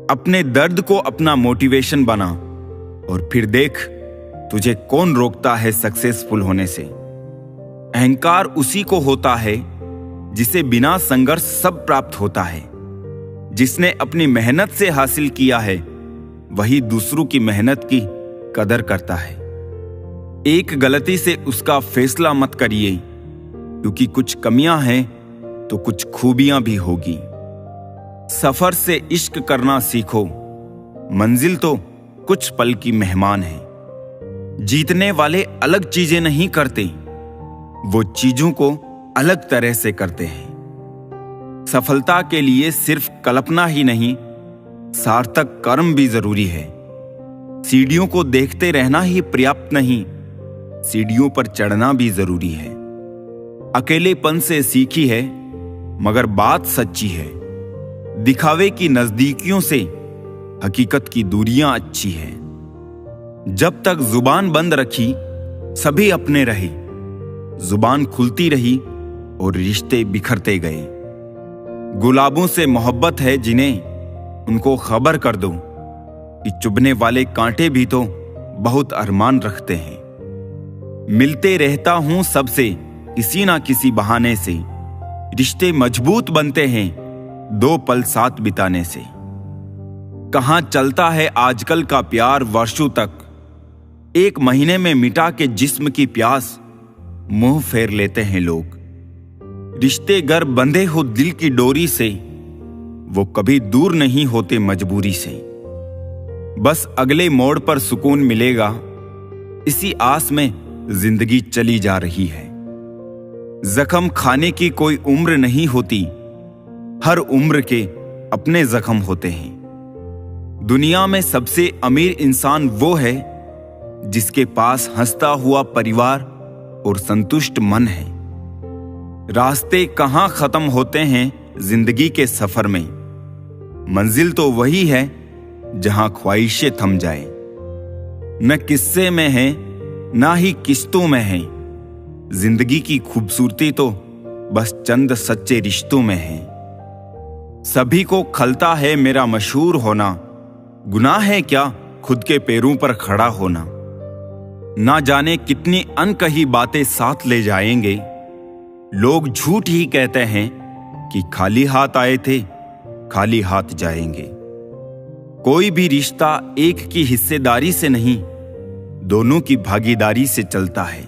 अपने दर्द को अपना मोटिवेशन बना और फिर देख तुझे कौन रोकता है सक्सेसफुल होने से। अहंकार उसी को होता है जिसे बिना संघर्ष सब प्राप्त होता है। जिसने अपनी मेहनत से हासिल किया है वही दूसरों की मेहनत की कदर करता है। एक गलती से उसका फैसला मत करिए, क्योंकि कुछ कमियां हैं तो कुछ खूबियां भी होगी। सफर से इश्क करना सीखो, मंजिल तो कुछ पल की मेहमान है। जीतने वाले अलग चीजें नहीं करते, वो चीजों को अलग तरह से करते हैं। सफलता के लिए सिर्फ कल्पना ही नहीं, सार्थक कर्म भी जरूरी है। सीढ़ियों को देखते रहना ही पर्याप्त नहीं, सीढ़ियों पर चढ़ना भी जरूरी है। अकेलेपन से सीखी है मगर बात सच्ची है। दिखावे की नजदीकियों से हकीकत की दूरियां अच्छी है। जब तक जुबान बंद रखी सभी अपने रहे, जुबान खुलती रही और रिश्ते बिखरते गए। गुलाबों से मोहब्बत है जिन्हें उनको खबर कर दो कि चुभने वाले कांटे भी तो बहुत अरमान रखते हैं। मिलते रहता हूं सबसे किसी ना किसी बहाने से, रिश्ते मजबूत बनते हैं दो पल साथ बिताने से। कहां चलता है आजकल का प्यार वर्षों तक, एक महीने में मिटा के जिस्म की प्यास मुंह फेर लेते हैं लोग। रिश्ते गर बंधे हो दिल की डोरी से, वो कभी दूर नहीं होते मजबूरी से। बस अगले मोड़ पर सुकून मिलेगा, इसी आस में जिंदगी चली जा रही है। जख्म खाने की कोई उम्र नहीं होती, हर उम्र के अपने जख्म होते हैं। दुनिया में सबसे अमीर इंसान वो है जिसके पास हंसता हुआ परिवार और संतुष्ट मन है। रास्ते कहां खत्म होते हैं जिंदगी के सफर में, मंजिल तो वही है जहां ख्वाहिशें थम जाए। न किस्से में है ना ही किस्तों में है, जिंदगी की खूबसूरती तो बस चंद सच्चे रिश्तों में है। सभी को खलता है मेरा मशहूर होना, गुनाह है क्या खुद के पैरों पर खड़ा होना। ना जाने कितनी अनकही बातें साथ ले जाएंगे, लोग झूठ ही कहते हैं कि खाली हाथ आए थे खाली हाथ जाएंगे। कोई भी रिश्ता एक की हिस्सेदारी से नहीं, दोनों की भागीदारी से चलता है।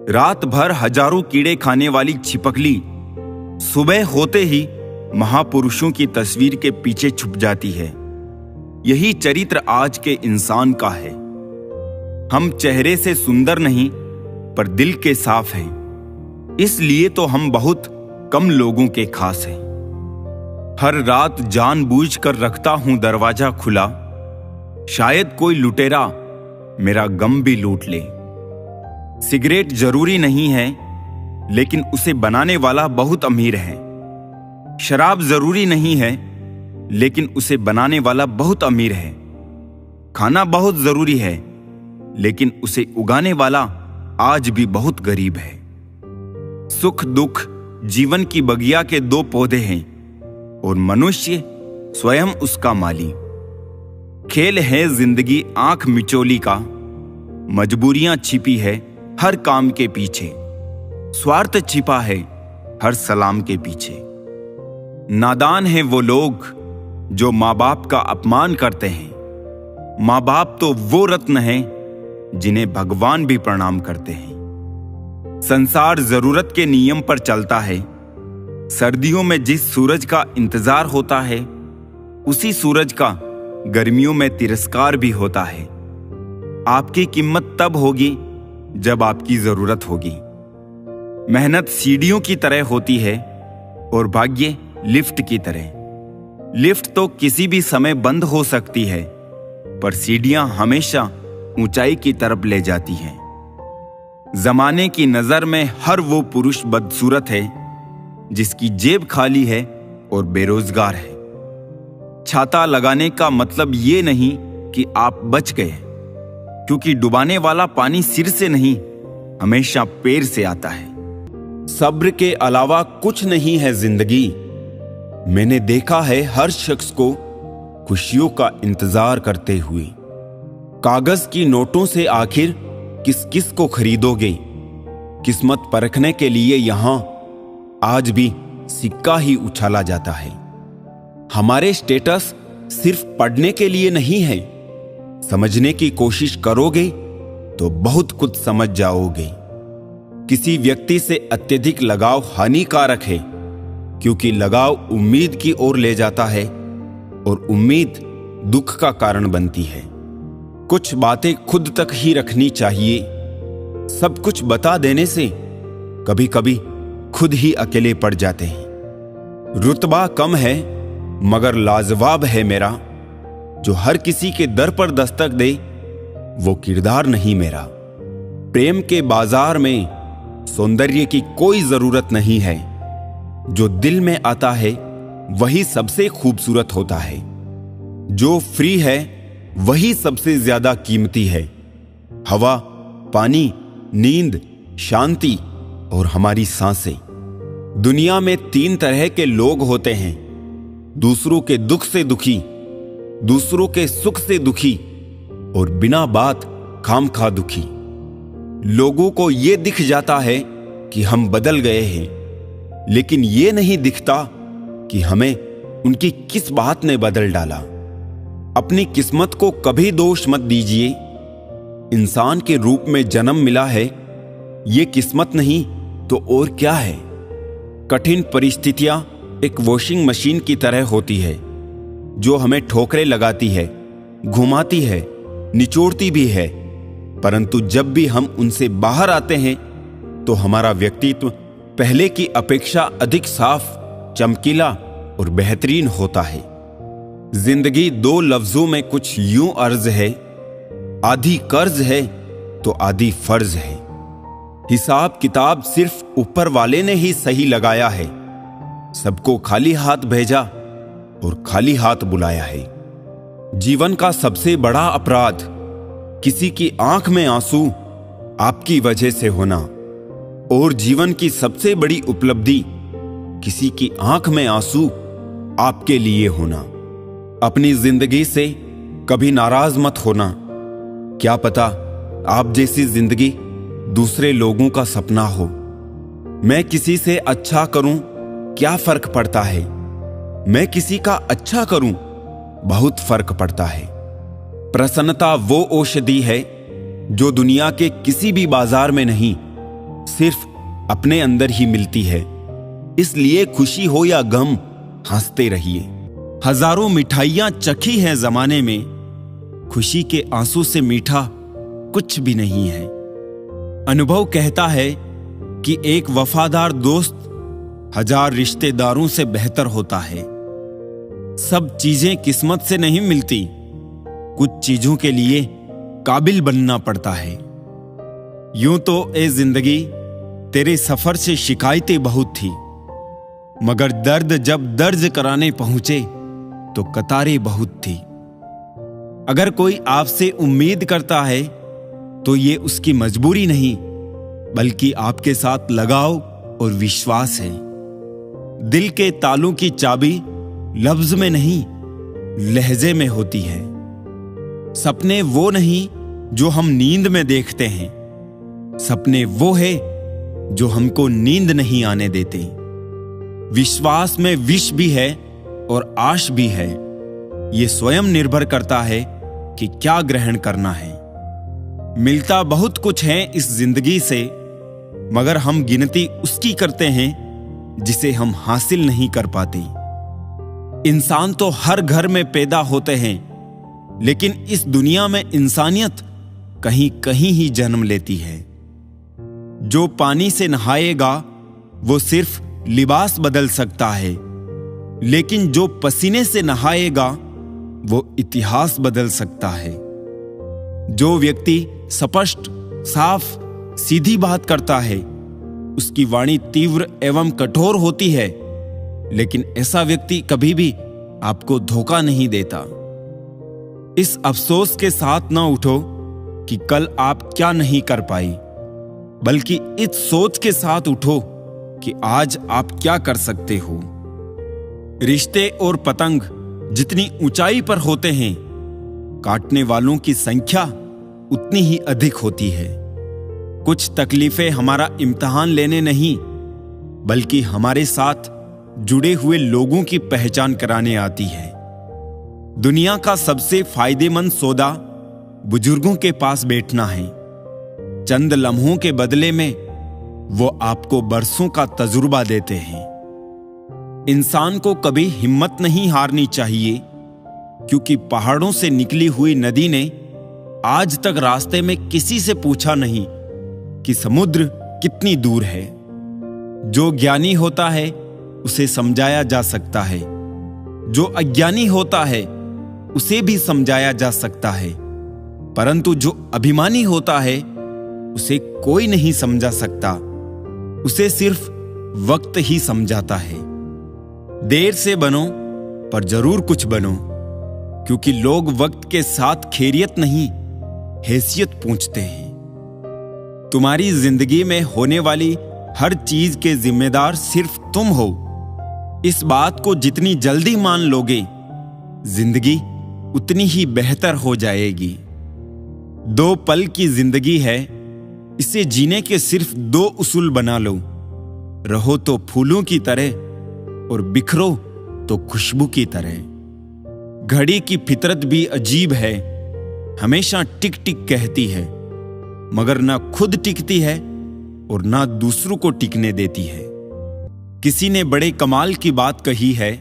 रात भर हजारों कीड़े खाने वाली छिपकली सुबह होते ही महापुरुषों की तस्वीर के पीछे छुप जाती है। यही चरित्र आज के इंसान का है। हम चेहरे से सुंदर नहीं पर दिल के साफ हैं, इसलिए तो हम बहुत कम लोगों के खास हैं। हर रात जानबूझकर रखता हूं दरवाजा खुला, शायद कोई लुटेरा मेरा गम भी लूट ले। सिगरेट जरूरी नहीं है लेकिन उसे बनाने वाला बहुत अमीर है। शराब जरूरी नहीं है लेकिन उसे बनाने वाला बहुत अमीर है। खाना बहुत जरूरी है लेकिन उसे उगाने वाला आज भी बहुत गरीब है। सुख दुख जीवन की बगिया के दो पौधे हैं और मनुष्य स्वयं उसका माली। खेल है जिंदगी आंख मिचोली का, मजबूरियां छिपी है हर काम के पीछे, स्वार्थ छिपा है हर सलाम के पीछे। नादान हैं वो लोग जो माँ बाप का अपमान करते हैं। माँ बाप तो वो रत्न हैं जिन्हें भगवान भी प्रणाम करते हैं। संसार जरूरत के नियम पर चलता है। सर्दियों में जिस सूरज का इंतजार होता है, उसी सूरज का गर्मियों में तिरस्कार भी होता है। आपकी कीमत तब होगी जब आपकी जरूरत होगी। मेहनत सीढ़ियों की तरह होती है और भाग्य लिफ्ट की तरह। लिफ्ट तो किसी भी समय बंद हो सकती है, पर सीढ़ियां हमेशा ऊंचाई की तरफ ले जाती हैं। जमाने की नजर में हर वो पुरुष बदसूरत है जिसकी जेब खाली है और बेरोजगार है। छाता लगाने का मतलब ये नहीं कि आप बच गए, क्योंकि डुबाने वाला पानी सिर से नहीं हमेशा पैर से आता है। सब्र के अलावा कुछ नहीं है जिंदगी। मैंने देखा है हर शख्स को खुशियों का इंतजार करते हुए। कागज की नोटों से आखिर किस किस को खरीदोगे? किस्मत परखने के लिए यहां आज भी सिक्का ही उछाला जाता है। हमारे स्टेटस सिर्फ पढ़ने के लिए नहीं है। समझने की कोशिश करोगे तो बहुत कुछ समझ जाओगे। किसी व्यक्ति से अत्यधिक लगाव हानिकारक है, क्योंकि लगाव उम्मीद की ओर ले जाता है और उम्मीद दुख का कारण बनती है। कुछ बातें खुद तक ही रखनी चाहिए। सब कुछ बता देने से कभी कभी खुद ही अकेले पड़ जाते हैं। रुतबा कम है मगर लाजवाब है मेरा, जो हर किसी के दर पर दस्तक दे वो किरदार नहीं मेरा। प्रेम के बाजार में सौंदर्य की कोई जरूरत नहीं है। जो दिल में आता है वही सबसे खूबसूरत होता है। जो फ्री है वही सबसे ज्यादा कीमती है। हवा, पानी, नींद, शांति और हमारी सांसें। दुनिया में 3 तरह के लोग होते हैं: दूसरों के दुख से दुखी, दूसरों के सुख से दुखी और बिना बात खामखा दुखी। लोगों को यह दिख जाता है कि हम बदल गए हैं, लेकिन यह नहीं दिखता कि हमें उनकी किस बात ने बदल डाला। अपनी किस्मत को कभी दोष मत दीजिए। इंसान के रूप में जन्म मिला है, यह किस्मत नहीं तो और क्या है। कठिन परिस्थितियां एक वॉशिंग मशीन की तरह होती है, जो हमें ठोकरें लगाती है, घुमाती है, निचोड़ती भी है, परंतु जब भी हम उनसे बाहर आते हैं तो हमारा व्यक्तित्व पहले की अपेक्षा अधिक साफ, चमकीला और बेहतरीन होता है। जिंदगी 2 लफ्जों में कुछ यूं अर्ज है: आधी कर्ज है तो आधी फर्ज है। हिसाब किताब सिर्फ ऊपर वाले ने ही सही लगाया है। सबको खाली हाथ भेजा और खाली हाथ बुलाया है। जीवन का सबसे बड़ा अपराध किसी की आंख में आंसू आपकी वजह से होना, और जीवन की सबसे बड़ी उपलब्धि किसी की आंख में आंसू आपके लिए होना। अपनी जिंदगी से कभी नाराज मत होना। क्या पता आप जैसी जिंदगी दूसरे लोगों का सपना हो। मैं किसी से अच्छा करूं क्या फर्क पड़ता है, मैं किसी का अच्छा करूं बहुत फर्क पड़ता है। प्रसन्नता वो औषधि है जो दुनिया के किसी भी बाजार में नहीं, सिर्फ अपने अंदर ही मिलती है। इसलिए खुशी हो या गम, हंसते रहिए। हजारों मिठाइयां चखी हैं जमाने में, खुशी के आंसू से मीठा कुछ भी नहीं है। अनुभव कहता है कि एक वफादार दोस्त 1000 रिश्तेदारों से बेहतर होता है। सब चीजें किस्मत से नहीं मिलती, कुछ चीजों के लिए काबिल बनना पड़ता है। यूं तो ए जिंदगी तेरे सफर से शिकायतें बहुत थी, मगर दर्द जब दर्ज कराने पहुंचे तो कतारें बहुत थी। अगर कोई आपसे उम्मीद करता है तो ये उसकी मजबूरी नहीं, बल्कि आपके साथ लगाव और विश्वास है। दिल के तालों की चाबी लफ्ज में नहीं, लहजे में होती है। सपने वो नहीं जो हम नींद में देखते हैं, सपने वो है जो हमको नींद नहीं आने देते। विश्वास में विष भी है और आश भी है। ये स्वयं निर्भर करता है कि क्या ग्रहण करना है। मिलता बहुत कुछ है इस जिंदगी से, मगर हम गिनती उसकी करते हैं जिसे हम हासिल नहीं कर पाते। इंसान तो हर घर में पैदा होते हैं, लेकिन इस दुनिया में इंसानियत कहीं कहीं ही जन्म लेती है। जो पानी से नहाएगा वो सिर्फ लिबास बदल सकता है, लेकिन जो पसीने से नहाएगा वो इतिहास बदल सकता है। जो व्यक्ति स्पष्ट, साफ, सीधी बात करता है उसकी वाणी तीव्र एवं कठोर होती है, लेकिन ऐसा व्यक्ति कभी भी आपको धोखा नहीं देता। इस अफसोस के साथ ना उठो कि कल आप क्या नहीं कर पाई, बल्कि इस सोच के साथ उठो कि आज आप क्या कर सकते हो। रिश्ते और पतंग जितनी ऊंचाई पर होते हैं, काटने वालों की संख्या उतनी ही अधिक होती है। कुछ तकलीफें हमारा इम्तिहान लेने नहीं, बल्कि हमारे साथ जुड़े हुए लोगों की पहचान कराने आती है। दुनिया का सबसे फायदेमंद सौदा बुजुर्गों के पास बैठना है। चंद लम्हों के बदले में वो आपको बरसों का तजुर्बा देते हैं। इंसान को कभी हिम्मत नहीं हारनी चाहिए, क्योंकि पहाड़ों से निकली हुई नदी ने आज तक रास्ते में किसी से पूछा नहीं कि समुद्र कितनी दूर है। जो ज्ञानी होता है उसे समझाया जा सकता है, जो अज्ञानी होता है उसे भी समझाया जा सकता है, परंतु जो अभिमानी होता है उसे कोई नहीं समझा सकता। उसे सिर्फ वक्त ही समझाता है। देर से बनो पर जरूर कुछ बनो, क्योंकि लोग वक्त के साथ खैरियत नहीं, हैसियत पूछते हैं। तुम्हारी जिंदगी में होने वाली हर चीज के जिम्मेदार सिर्फ तुम हो। इस बात को जितनी जल्दी मान लोगे, जिंदगी उतनी ही बेहतर हो जाएगी। 2 पल की जिंदगी है, इसे जीने के सिर्फ 2 उसूल बना लो। रहो तो फूलों की तरह और बिखरो तो खुशबू की तरह। घड़ी की फितरत भी अजीब है, हमेशा टिक टिक कहती है, मगर ना खुद टिकती है और ना दूसरों को टिकने देती है। किसी ने बड़े कमाल की बात कही है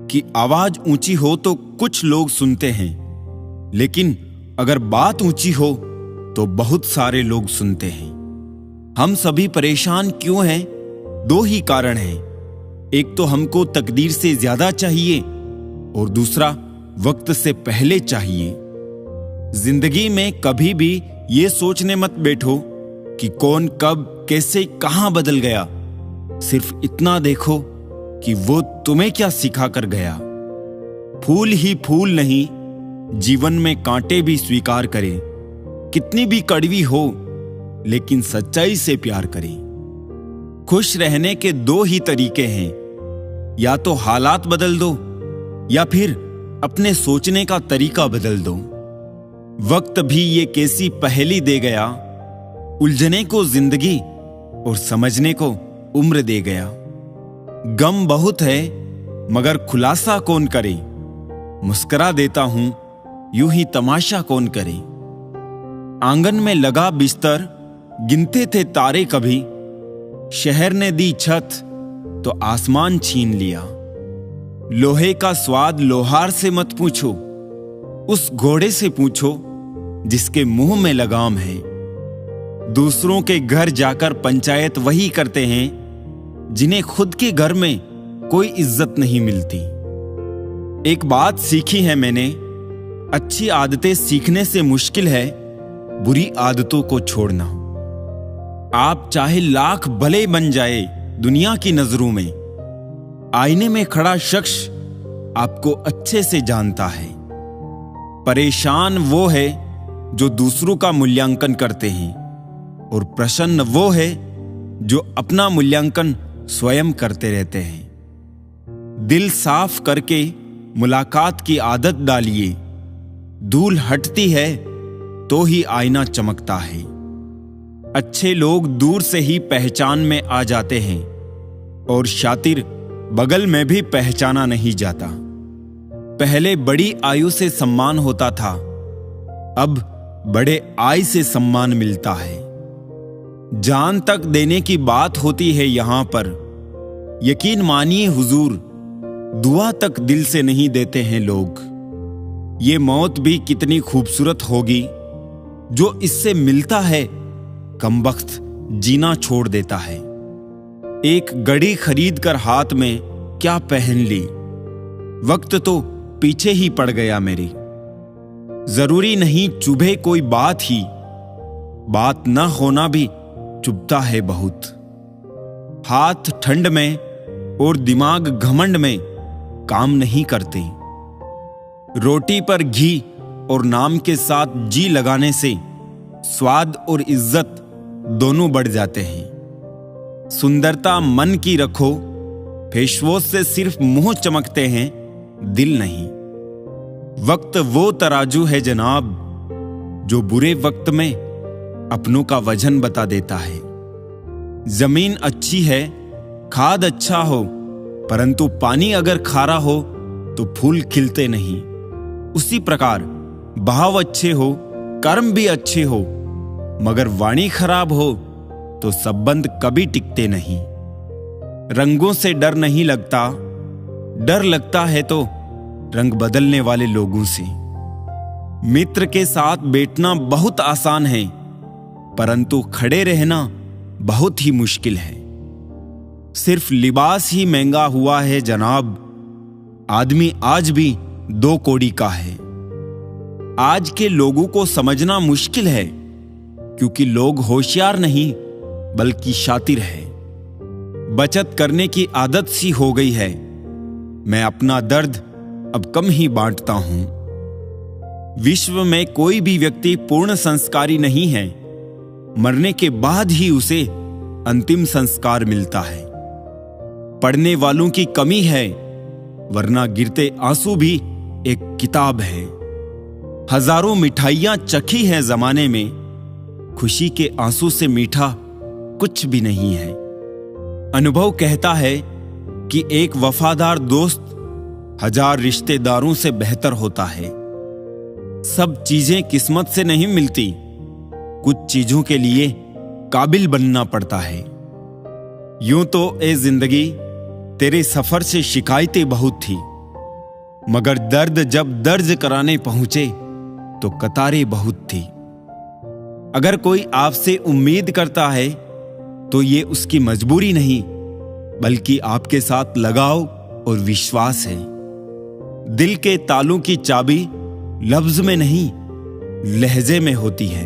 कि आवाज ऊंची हो तो कुछ लोग सुनते हैं, लेकिन अगर बात ऊंची हो तो बहुत सारे लोग सुनते हैं। हम सभी परेशान क्यों हैं? 2 ही कारण हैं। एक तो हमको तकदीर से ज्यादा चाहिए और दूसरा वक्त से पहले चाहिए। जिंदगी में कभी भी ये सोचने मत बैठो कि कौन कब कैसे कहां बदल गया। सिर्फ इतना देखो कि वो तुम्हें क्या सिखा कर गया। फूल ही फूल नहीं, जीवन में कांटे भी स्वीकार करें। कितनी भी कड़वी हो, लेकिन सच्चाई से प्यार करें। खुश रहने के 2 ही तरीके हैं, या तो हालात बदल दो या फिर अपने सोचने का तरीका बदल दो। वक्त भी ये कैसी पहेली दे गया, उलझने को जिंदगी और समझने को उम्र दे गया। गम बहुत है मगर खुलासा कौन करे, मुस्कुरा देता हूं यूं ही तमाशा कौन करे। आंगन में लगा बिस्तर, गिनते थे तारे कभी, शहर ने दी छत तो आसमान छीन लिया। लोहे का स्वाद लोहार से मत पूछो, उस घोड़े से पूछो जिसके मुंह में लगाम है। दूसरों के घर जाकर पंचायत वही करते हैं जिन्हें खुद के घर में कोई इज्जत नहीं मिलती। एक बात सीखी है मैंने, अच्छी आदतें सीखने से मुश्किल है बुरी आदतों को छोड़ना। आप चाहे लाख भले बन जाए दुनिया की नजरों में, आईने में खड़ा शख्स आपको अच्छे से जानता है। परेशान वो है जो दूसरों का मूल्यांकन करते हैं और प्रसन्न वो है जो अपना मूल्यांकन स्वयं करते रहते हैं। दिल साफ करके मुलाकात की आदत डालिए। धूल हटती है तो ही आईना चमकता है। अच्छे लोग दूर से ही पहचान में आ जाते हैं और शातिर बगल में भी पहचाना नहीं जाता। पहले बड़ी आयु से सम्मान होता था, अब बड़े आय से सम्मान मिलता है। जान तक देने की बात होती है यहां पर। यकीन मानिए हुजूर, दुआ तक दिल से नहीं देते हैं लोग। ये मौत भी कितनी खूबसूरत होगी, जो इससे मिलता है कमबख्त जीना छोड़ देता है। एक घड़ी खरीद कर हाथ में क्या पहन ली, वक्त तो पीछे ही पड़ गया मेरी। जरूरी नहीं चुभे कोई बात ही, बात न होना भी चुभता है बहुत। हाथ ठंड में और दिमाग घमंड में काम नहीं करते। रोटी पर घी और नाम के साथ जी लगाने से स्वाद और इज्जत दोनों बढ़ जाते हैं। सुंदरता मन की रखो, फेसवॉश से सिर्फ मुंह चमकते हैं, दिल नहीं। वक्त वो तराजू है जनाब जो बुरे वक्त में अपनों का वजन बता देता है। जमीन अच्छी है, खाद अच्छा हो, परंतु पानी अगर खारा हो तो फूल खिलते नहीं। उसी प्रकार भाव अच्छे हो, कर्म भी अच्छे हो, मगर वाणी खराब हो तो संबंध कभी टिकते नहीं। रंगों से डर नहीं लगता, डर लगता है तो रंग बदलने वाले लोगों से। मित्र के साथ बैठना बहुत आसान है, परंतु खड़े रहना बहुत ही मुश्किल है। सिर्फ लिबास ही महंगा हुआ है जनाब, आदमी आज भी 2 कौड़ी का है। आज के लोगों को समझना मुश्किल है, क्योंकि लोग होशियार नहीं बल्कि शातिर है। बचत करने की आदत सी हो गई है। मैं अपना दर्द अब कम ही बांटता हूं। विश्व में कोई भी व्यक्ति पूर्ण संस्कारी नहीं है। मरने के बाद ही उसे अंतिम संस्कार मिलता है। पढ़ने वालों की कमी है, वरना गिरते आंसू भी एक किताब है। हजारों मिठाइयां चखी है जमाने में, खुशी के आंसू से मीठा कुछ भी नहीं है। अनुभव कहता है कि एक वफादार दोस्त 1000 रिश्तेदारों से बेहतर होता है। सब चीजें किस्मत से नहीं मिलती, कुछ चीजों के लिए काबिल बनना पड़ता है। यूं तो ए जिंदगी तेरे सफर से शिकायतें बहुत थी, मगर दर्द जब दर्ज कराने पहुंचे तो कतारें बहुत थी। अगर कोई आपसे उम्मीद करता है तो ये उसकी मजबूरी नहीं, बल्कि आपके साथ लगाव और विश्वास है। दिल के तालों की चाबी लफ्ज में नहीं, लहजे में होती है।